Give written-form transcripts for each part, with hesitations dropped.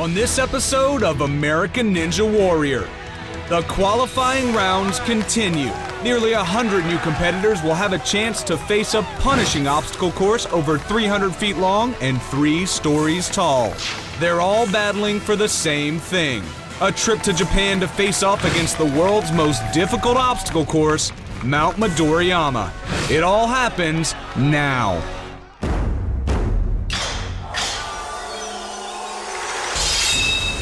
On this episode of American Ninja Warrior, the qualifying rounds continue. Nearly 100 new competitors will have a chance to face a punishing obstacle course over 300 feet long and 3 stories tall. They're all battling for the same thing: a trip to Japan to face off against the world's most difficult obstacle course, Mount Midoriyama. It all happens now.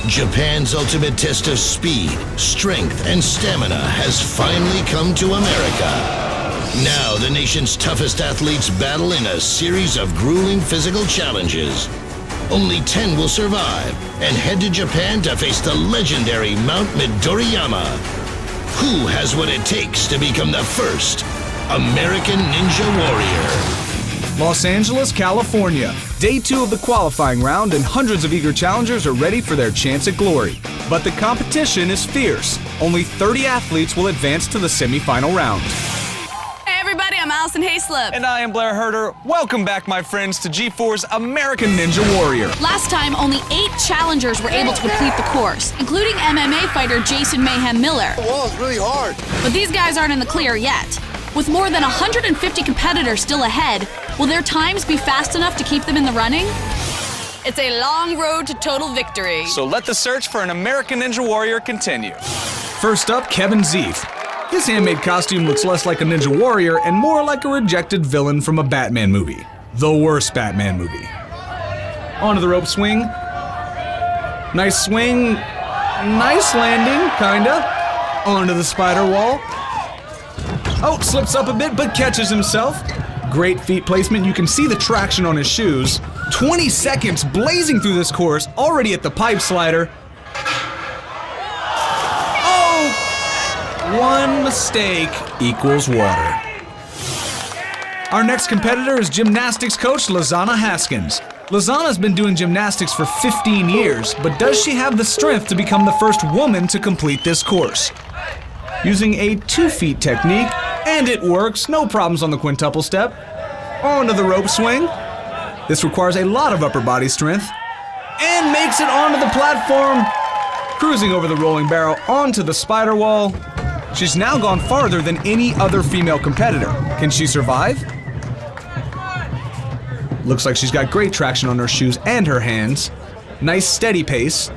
Japan's ultimate test of speed, strength, and stamina has finally come to America. Now the nation's toughest athletes battle in a series of grueling physical challenges. Only 10 will survive and head to Japan to face the legendary Mount Midoriyama. Who has what it takes to become the first American Ninja Warrior? Los Angeles, California. Day 2 of the qualifying round, and hundreds of eager challengers are ready for their chance at glory. But the competition is fierce. Only 30 athletes will advance to the semifinal round. Hey everybody, I'm Allison Hayslip. And I am Blair Herder. Welcome back, my friends, to G4's American Ninja Warrior. Last time, only 8 challengers were able to complete the course, including MMA fighter Jason Mayhem Miller. The wall is really hard. But these guys aren't in the clear yet. With more than 150 competitors still ahead, will their times be fast enough to keep them in the running? It's a long road to total victory. So let the search for an American Ninja Warrior continue. First up, Kevin Zeef. His handmade costume looks less like a Ninja Warrior and more like a rejected villain from a Batman movie. The worst Batman movie. Onto the rope swing. Nice swing. Nice landing, kinda. Onto the spider wall. Oh, slips up a bit, but catches himself. Great feet placement. You can see the traction on his shoes. 20 seconds blazing through this course, already at the pipe slider. Oh! One mistake equals water. Our next competitor is gymnastics coach Lizana Haskins. Lizana's been doing gymnastics for 15 years, but does she have the strength to become the first woman to complete this course? Using a 2-feet technique, and it works, no problems on the quintuple step. Onto the rope swing. This requires a lot of upper body strength, and makes it onto the platform. Cruising over the rolling barrel onto the spider wall. She's now gone farther than any other female competitor. Can she survive? Looks like she's got great traction on her shoes and her hands. Nice steady pace.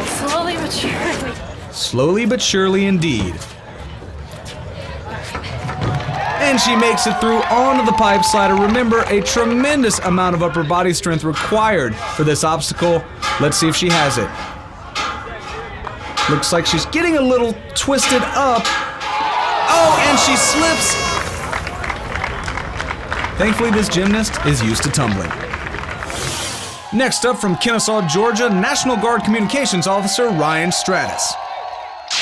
Slowly but surely. Slowly but surely indeed. And she makes it through onto the pipe slider. Remember, a tremendous amount of upper body strength required for this obstacle. Let's see if she has it. Looks like she's getting a little twisted up. Oh, and she slips. Thankfully, this gymnast is used to tumbling. Next up, from Kennesaw, Georgia, National Guard Communications Officer Ryan Stratus.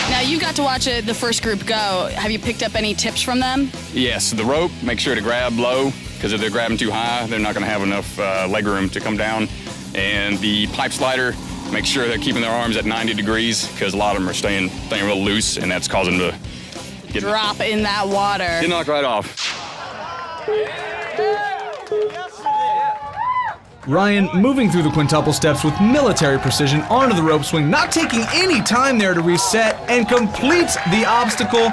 Now you got to watch the first group go. Have you picked up any tips from them? Yes, the rope, make sure to grab low, because if they're grabbing too high, they're not going to have enough leg room to come down. And the pipe slider, make sure they're keeping their arms at 90 degrees, because a lot of them are staying real loose, and that's causing them to Drop in that water. get knocked right off. Ryan moving through the quintuple steps with military precision onto the rope swing, not taking any time there to reset, and completes the obstacle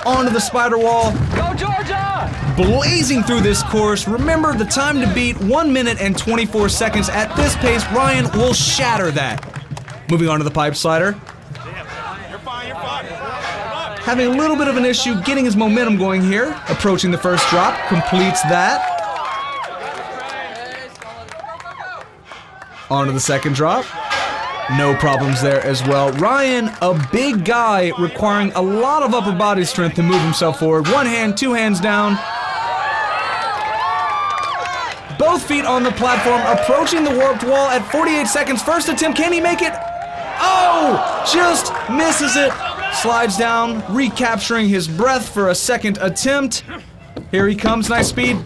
onto the spider wall. Go Georgia! Blazing through this course. Remember, the time to beat 1 minute and 24 seconds. At this pace, Ryan will shatter that. Moving on to the pipe slider. You're fine. Having a little bit of an issue getting his momentum going here. Approaching the first drop, completes that. Onto the second drop. No problems there as well. Ryan, a big guy requiring a lot of upper body strength to move himself forward. 1 hand, 2 hands down. Both feet on the platform, approaching the warped wall at 48 seconds. First attempt, can he make it? Oh, just misses it. Slides down, recapturing his breath for a second attempt. Here he comes, nice speed.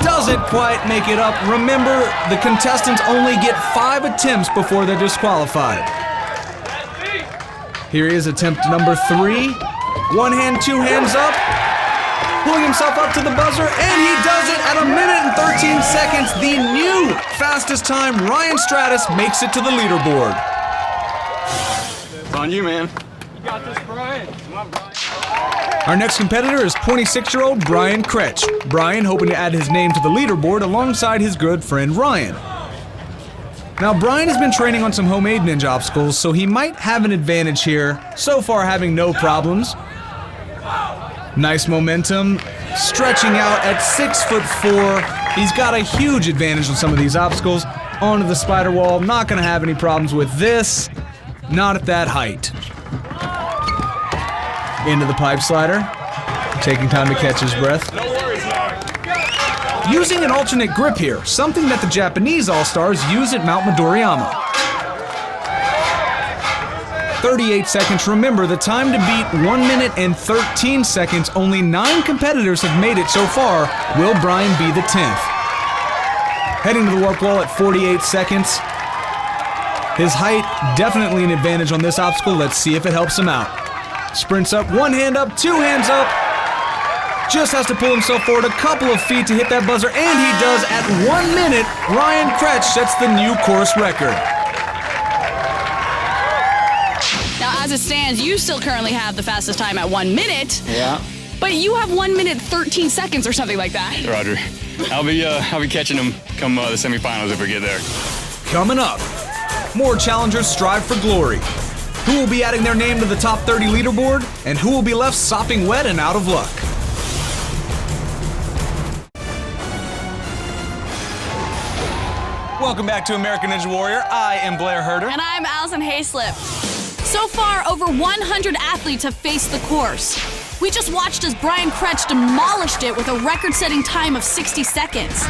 Doesn't quite make it up. Remember, the contestants only get 5 attempts before they're disqualified. Here he is, attempt number 3. 1 hand, 2 hands up. pulling himself up to the buzzer, and he does it at 1 minute and 13 seconds. The new fastest time, Ryan Stratus, makes it to the leaderboard. It's on you, man. You got this, Brian. Come on, Brian. Our next competitor is 26-year-old Brian Kretsch. Brian hoping to add his name to the leaderboard alongside his good friend Ryan. Now, Brian has been training on some homemade ninja obstacles, so he might have an advantage here. So far, having no problems. Nice momentum, stretching out at 6'4". He's got a huge advantage on some of these obstacles. Onto the spider wall, not gonna have any problems with this. Not at that height. Into the pipe slider, taking time to catch his breath. Using an alternate grip here, something that the Japanese all-stars use at Mount Midoriyama. 38 seconds. Remember, the time to beat 1 minute and 13 seconds. Only 9 competitors have made it so far. Will Brian be the 10th? Heading to the warp wall at 48 seconds. His height, definitely an advantage on this obstacle. Let's see if it helps him out. Sprints up, 1 hand up, 2 hands up. Just has to pull himself forward a couple of feet to hit that buzzer, and he does at 1 minute. Ryan Kretsch sets the new course record. Now, as it stands, you still currently have the fastest time at 1 minute. Yeah. But you have 1 minute 13 seconds or something like that. Roger. I'll be catching them come the semifinals if we get there. Coming up, more challengers strive for glory. Who will be adding their name to the top 30 leaderboard, and who will be left sopping wet and out of luck? Welcome back to American Ninja Warrior. I am Blair Herder. And I'm Allison Hayslip. So far, over 100 athletes have faced the course. We just watched as Brian Kretsch demolished it with a record-setting time of 60 seconds.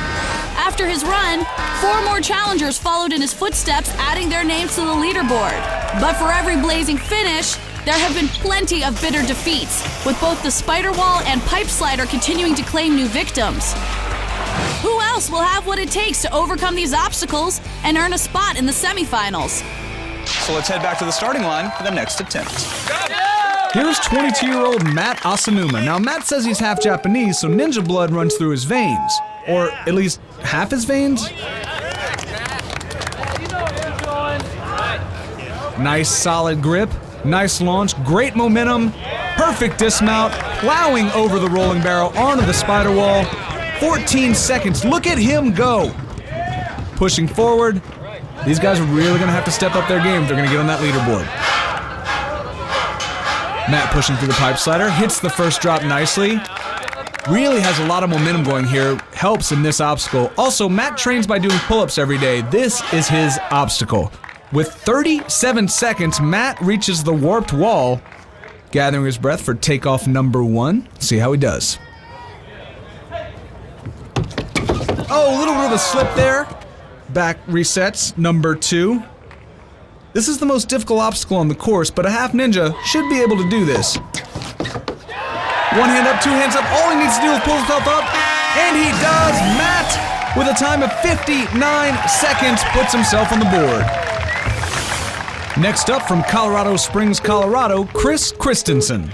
After his run, 4 more challengers followed in his footsteps, adding their names to the leaderboard. But for every blazing finish, there have been plenty of bitter defeats, with both the spider wall and pipe slider continuing to claim new victims. Who else will have what it takes to overcome these obstacles and earn a spot in the semifinals? So let's head back to the starting line for the next attempt. Here's 22-year-old Matt Asanuma. Now, Matt says he's half Japanese, so ninja blood runs through his veins. Or at least half his veins? Nice solid grip, nice launch, great momentum, perfect dismount, plowing over the rolling barrel onto the spider wall. 14 seconds, look at him go. Pushing forward. These guys are really gonna have to step up their game if they're gonna get on that leaderboard. Matt pushing through the pipe slider, hits the first drop nicely. Really has a lot of momentum going here, helps in this obstacle. Also, Matt trains by doing pull-ups every day. This is his obstacle. With 37 seconds, Matt reaches the warped wall, gathering his breath for takeoff number 1. See how he does. Oh, a little bit of a slip there. Back resets, number 2. This is the most difficult obstacle on the course, but a half ninja should be able to do this. 1 hand up, 2 hands up, all he needs to do is pull himself up, and he does! Matt, with a time of 59 seconds, puts himself on the board. Next up from Colorado Springs, Colorado, Chris Christensen.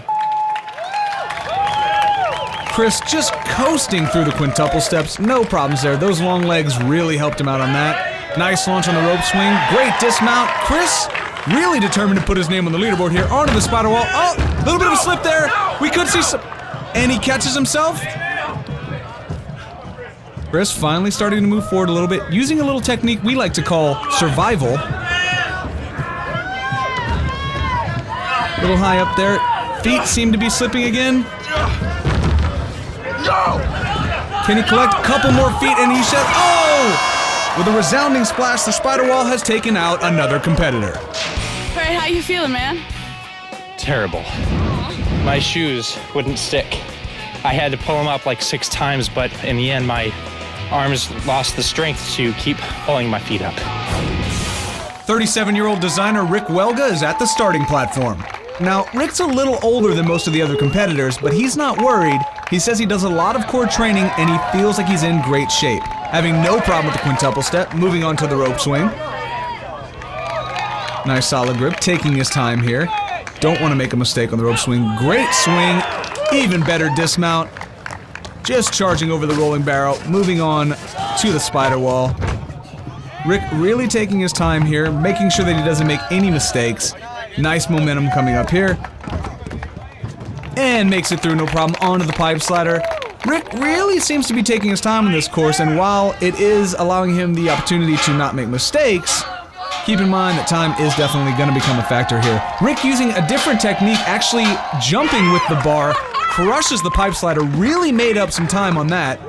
Chris just coasting through the quintuple steps, no problems there. Those long legs really helped him out on that. Nice launch on the rope swing, great dismount. Chris really determined to put his name on the leaderboard here, onto the spider wall. Oh, a little bit of a slip there. We could see some, and he catches himself. Chris finally starting to move forward a little bit, using a little technique we like to call survival. A little high up there. Feet seem to be slipping again. Can he collect a couple more feet, and he said, oh! With a resounding splash, the spider wall has taken out another competitor. All right, how you feeling, man? Terrible. My shoes wouldn't stick. I had to pull them up like 6 times, but in the end, my arms lost the strength to keep pulling my feet up. 37-year-old designer Rick Welga is at the starting platform. Now, Rick's a little older than most of the other competitors, but he's not worried. He says he does a lot of core training and he feels like he's in great shape. Having no problem with the quintuple step, moving on to the rope swing. Nice solid grip, taking his time here. Don't want to make a mistake on the rope swing. Great swing, even better dismount. just charging over the rolling barrel, moving on to the spider wall. Rick really taking his time here, making sure that he doesn't make any mistakes. Nice momentum coming up here. And makes it through no problem onto the pipe slider. Rick really seems to be taking his time on this course, and while it is allowing him the opportunity to not make mistakes, keep in mind that time is definitely going to become a factor here. Rick using a different technique, actually jumping with the bar, crushes the pipe slider, really made up some time on that.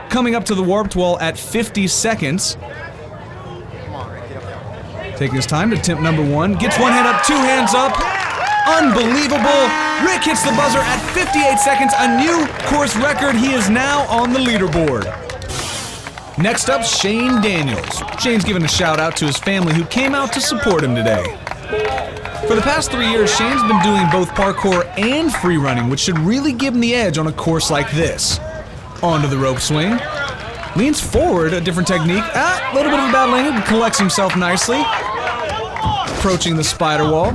Coming up to the warped wall at 50 seconds. Taking his time to attempt number 1. Gets one hand up, 2 hands up. Unbelievable. Rick hits the buzzer at 58 seconds. A new course record. He is now on the leaderboard. Next up, Shane Daniels. Shane's giving a shout out to his family who came out to support him today. For the past 3 years, Shane's been doing both parkour and free running, which should really give him the edge on a course like this. Onto the rope swing. Leans forward, a different technique. A little bit of a bad landing, collects himself nicely. Approaching the spider wall.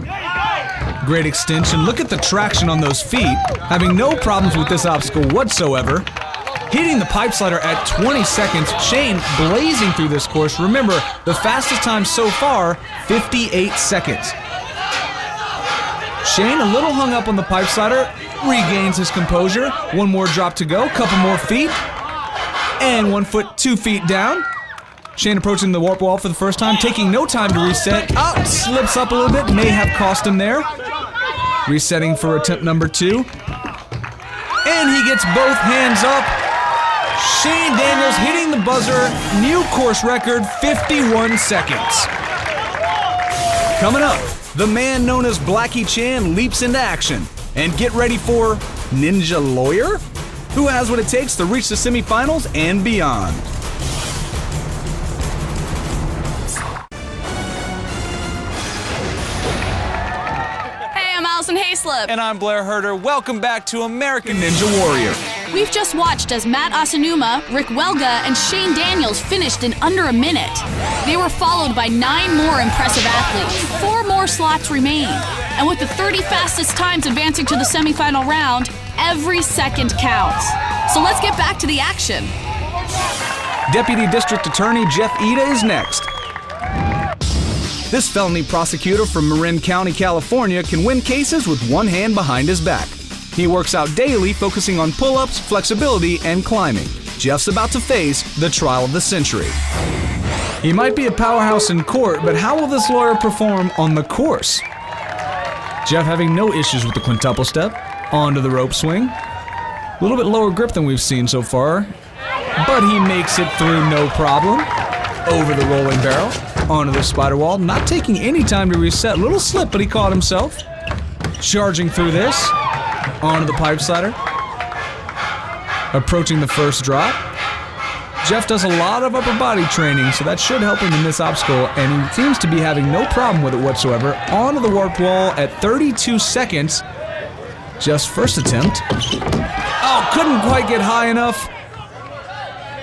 Great extension. Look at the traction on those feet. Having no problems with this obstacle whatsoever. Hitting the pipe slider at 20 seconds. Shane blazing through this course. Remember, the fastest time so far, 58 seconds. Shane a little hung up on the pipe slider. Regains his composure. One more drop to go. Couple more feet. And 1 foot, 2 feet down. Shane approaching the warp wall for the first time, taking no time to reset. Slips up a little bit, may have cost him there. Resetting for attempt number 2. And he gets both hands up. Shane Daniels hitting the buzzer, new course record, 51 seconds. Coming up, the man known as Blackie Chan leaps into action. And get ready for Ninja Lawyer, who has what it takes to reach the semifinals and beyond. Hayslip. And I'm Blair Herder. Welcome back to American Ninja Warrior. We've just watched as Matt Asanuma, Rick Welga, and Shane Daniels finished in under a minute. They were followed by 9 more impressive athletes. 4 more slots remain. And with the 30 fastest times advancing to the semifinal round, every second counts. So let's get back to the action. Deputy District Attorney Jeff Ida is next. This felony prosecutor from Marin County, California can win cases with one hand behind his back. He works out daily, focusing on pull-ups, flexibility, and climbing. Jeff's about to face the trial of the century. He might be a powerhouse in court, but how will this lawyer perform on the course? Jeff having no issues with the quintuple step, onto the rope swing. A little bit lower grip than we've seen so far, but he makes it through no problem. Over the rolling barrel, onto the spider wall, not taking any time to reset. Little slip, but he caught himself. Charging through this, onto the pipe slider. Approaching the first drop. Jeff does a lot of upper body training, so that should help him in this obstacle, and he seems to be having no problem with it whatsoever. Onto the warped wall at 32 seconds. Jeff's first attempt. Oh, couldn't quite get high enough.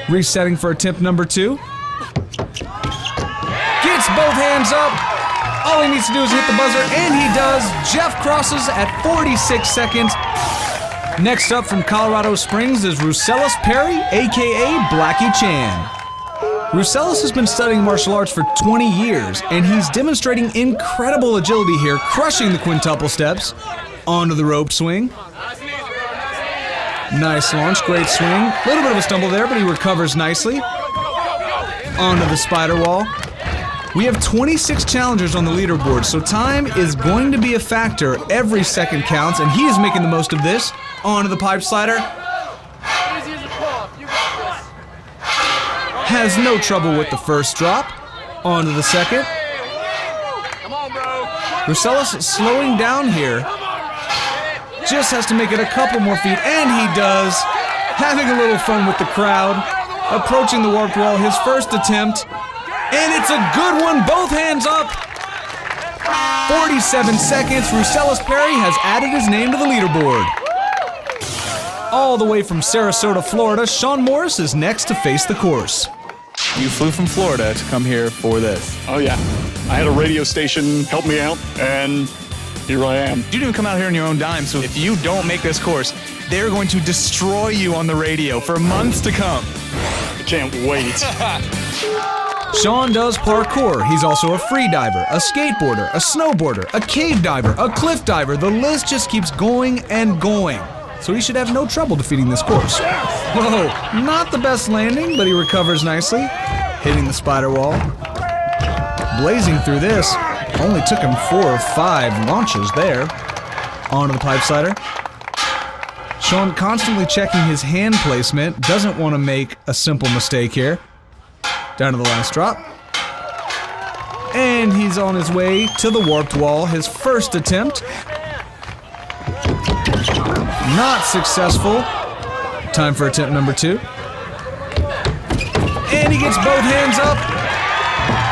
Resetting for attempt number 2. Gets both hands up. All he needs to do is hit the buzzer, and he does. Jeff crosses at 46 seconds. Next up from Colorado Springs is Rousselis Perry, aka Blackie Chan. Rousselis has been studying martial arts for 20 years, and he's demonstrating incredible agility here, crushing the quintuple steps. Onto the rope swing. Nice launch, great swing. A little bit of a stumble there, but he recovers nicely. Onto the spider wall. We have 26 challengers on the leaderboard, so time is going to be a factor. Every second counts, and he is making the most of this. Onto the pipe slider. Has no trouble with the first drop. Onto the second. Rousselis slowing down here. Just has to make it a couple more feet, and he does. Having a little fun with the crowd. Approaching the warped wall, his first attempt. And it's a good one, both hands up. 47 seconds, Rousselis Perry has added his name to the leaderboard. All the way from Sarasota, Florida, Sean Morris is next to face the course. You flew from Florida to come here for this. Oh, yeah. I had a radio station help me out, and here I am. You didn't come out here on your own dime, so if you don't make this course, They're going to destroy you on the radio for months to come. I can't wait. Sean does parkour. He's also a free diver, a skateboarder, a snowboarder, a cave diver, a cliff diver. The list just keeps going and going. So he should have no trouble defeating this course. Whoa, not the best landing, but he recovers nicely, hitting the spider wall. Blazing through this, only took him 4 or 5 launches there. Onto the pipe slider. Sean constantly checking his hand placement, doesn't want to make a simple mistake here. Down to the last drop. And he's on his way to the warped wall, his first attempt. Not successful. Time for attempt number 2. And he gets both hands up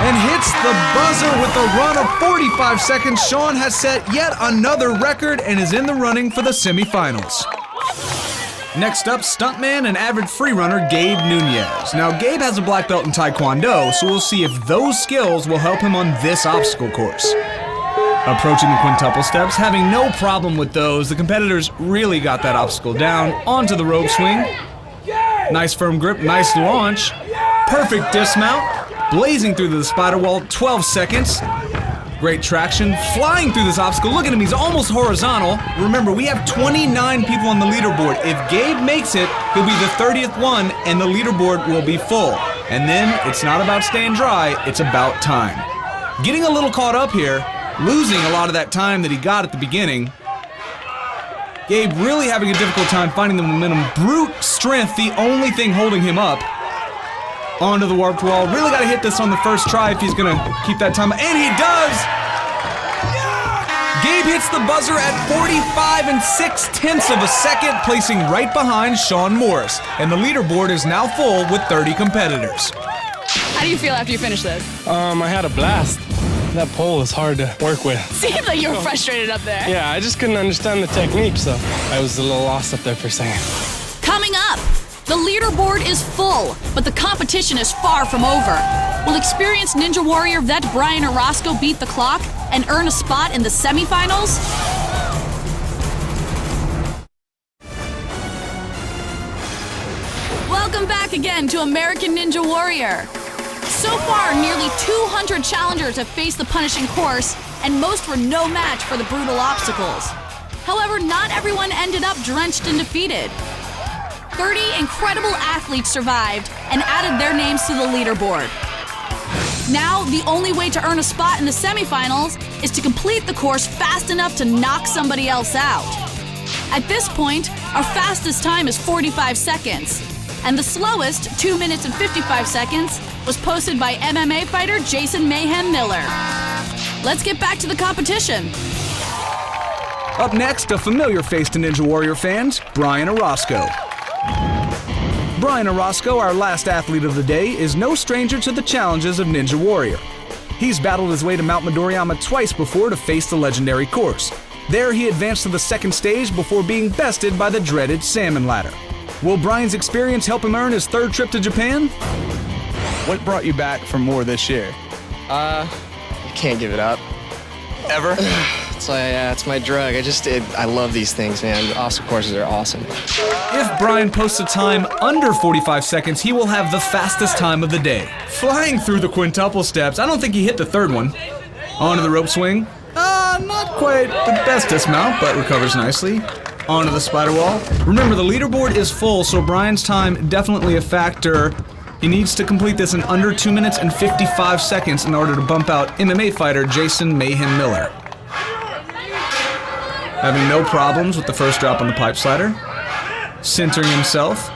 and hits the buzzer with a run of 45 seconds. Sean has set yet another record and is in the running for the semifinals. Next up, stuntman and avid freerunner Gabe Nunez. Now, Gabe has a black belt in Taekwondo, so we'll see if those skills will help him on this obstacle course. Approaching the quintuple steps, having no problem with those, the competitors really got that obstacle down. Onto the rope swing. Nice firm grip, nice launch. Perfect dismount. Blazing through the spider wall, 12 seconds. Great traction, flying through this obstacle. Look at him, he's almost horizontal. Remember, we have 29 people on the leaderboard. If Gabe makes it, he'll be the 30th one, and the leaderboard will be full. And then, it's not about staying dry, it's about time. Getting a little caught up here, losing a lot of that time that he got at the beginning. Gabe really having a difficult time finding the momentum. Brute strength, the only thing holding him up. Onto the warped wall. Really got to hit this on the first try if he's going to keep that time. And he does! Gabe hits the buzzer at 45 6/10 of a second, placing right behind Sean Morris. And the leaderboard is now full with 30 competitors. How do you feel after you finish this? I had a blast. That pole was hard to work with. Seems like you were frustrated up there. Yeah, I just couldn't understand the technique, so I was a little lost up there for a second. Coming up, the leaderboard is full, but the competition is far from over. Will experienced Ninja Warrior vet Brian Orozco beat the clock and earn a spot in the semifinals? Welcome back again to American Ninja Warrior. So far, nearly 200 challengers have faced the punishing course, and most were no match for the brutal obstacles. However, not everyone ended up drenched and defeated. 30 incredible athletes survived and added their names to the leaderboard. Now, the only way to earn a spot in the semifinals is to complete the course fast enough to knock somebody else out. At this point, our fastest time is 45 seconds, and the slowest, 2 minutes and 55 seconds, was posted by MMA fighter Jason Mayhem Miller. Let's get back to the competition. Up next, a familiar face to Ninja Warrior fans, Brian Orozco. Brian Orozco, our last athlete of the day, is no stranger to the challenges of Ninja Warrior. He's battled his way to Mount Midoriyama twice before to face the legendary course. There he advanced to the second stage before being bested by the dreaded salmon ladder. Will Brian's experience help him earn his third trip to Japan? What brought you back for more this year? You can't give it up. Ever? It's my drug. I love these things, man. Obstacle courses are awesome. If Brian posts a time under 45 seconds, he will have the fastest time of the day. Flying through the quintuple steps, I don't think he hit the third one. Onto the rope swing. Not quite the best dismount, but recovers nicely. Onto the spider wall. Remember, the leaderboard is full, so Brian's time definitely a factor. He needs to complete this in under 2 minutes and 55 seconds in order to bump out MMA fighter Jason Mayhem Miller. Having no problems with the first drop on the pipe slider. Centering himself.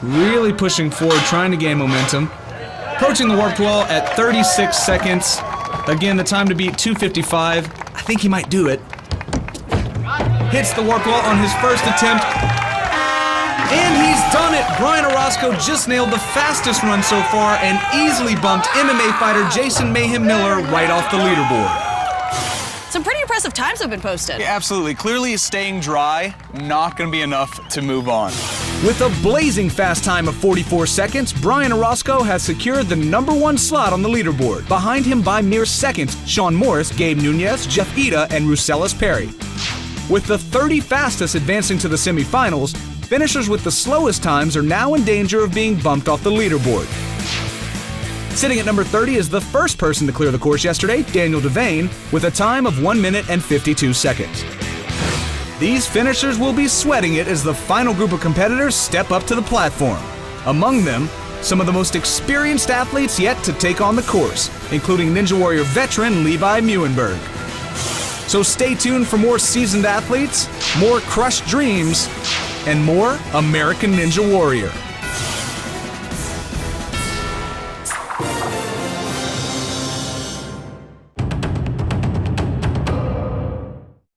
Really pushing forward, trying to gain momentum. Approaching the warped wall at 36 seconds. Again, the time to beat 2:55. I think he might do it. Hits the warped wall on his first attempt. And he's done it! Brian Orozco just nailed the fastest run so far and easily bumped MMA fighter Jason Mayhem Miller right off the leaderboard. Some pretty impressive times have been posted. Yeah, absolutely. Clearly, staying dry, not going to be enough to move on. With a blazing fast time of 44 seconds, Brian Orozco has secured the #1 slot on the leaderboard. Behind him by mere seconds, Sean Morris, Gabe Nunez, Jeff Ida, and Rousselis Perry. With the 30 fastest advancing to the semifinals, finishers with the slowest times are now in danger of being bumped off the leaderboard. Sitting at number 30 is the first person to clear the course yesterday, Daniel Devane, with a time of 1 minute and 52 seconds. These finishers will be sweating it as the final group of competitors step up to the platform. Among them, some of the most experienced athletes yet to take on the course, including Ninja Warrior veteran Levi Muenberg. So stay tuned for more seasoned athletes, more crushed dreams, and more American Ninja Warrior.